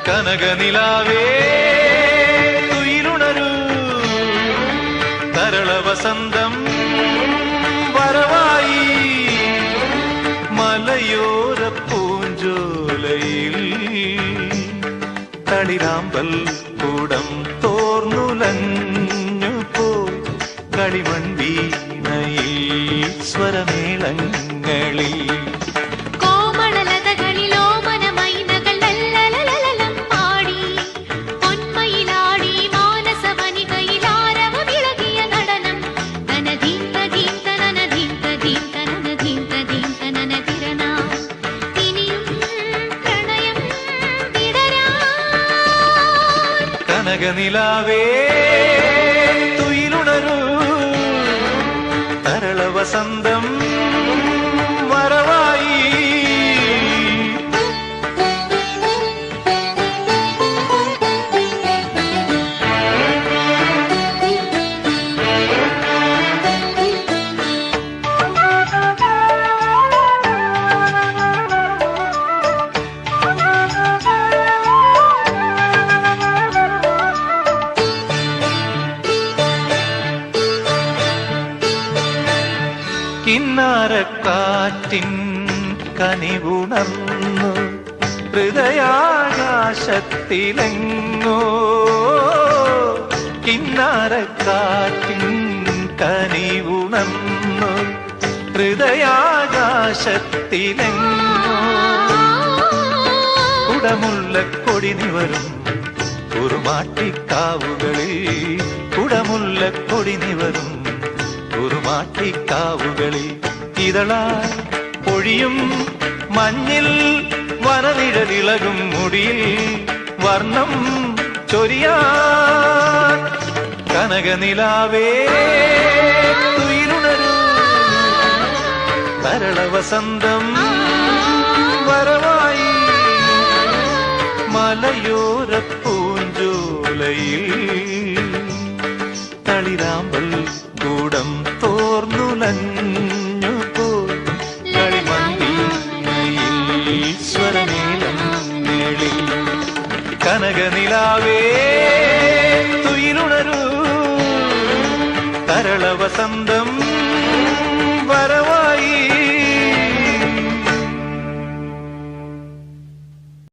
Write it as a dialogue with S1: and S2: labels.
S1: കനകനിലാവേ തുയിലുണരൂ തരള വസന്തം വരവായി മലയോര പൂഞ്ചോലയിൽ തളിരാമ്പൽ കൂടം തോർന്നുലഞ്ഞു പോയി കളിമൺവീണയിൽ സ്വരമേളങ്ങളിൽ കനകനിലാവേ തുയിലുണരൂ തരള വസന്തം വരവായി കിന്നാരക്കാറ്റിൻ കനിവുണർന്നു ഹൃദയാകാശത്തിലെങ്ങോ കിന്നാരക്കാറ്റിൻ കനിവുണർന്നു ഹൃദയാകാശത്തിലെങ്ങോ കുടമുല്ലക്കൊടി നിവരും കുറുമാട്ടിക്കാവുകളിൽ കുടമുല്ലക്കൊടി നിവരും കുറുമാട്ടിക്കാവുകളിൽ ഇതളായി പൊഴിയും മഞ്ഞിൽ വനനിഴലിളകും മുടിയിൽ വർണ്ണം ചൊരിയാൻ കനകനിലാവേ തുയിലുണരൂ തരള വസന്തം വരവായി മലയോര പൂഞ്ചോലയിൽ തളിരാമ്പൽ കൂടം തോർന്നുലഞ്ഞു പോയി കളിമൺവീണയിൽ സ്വരമേളങ്ങളിൽ കനകനിലാവേ തുയിലുണരൂ തരള വസന്തം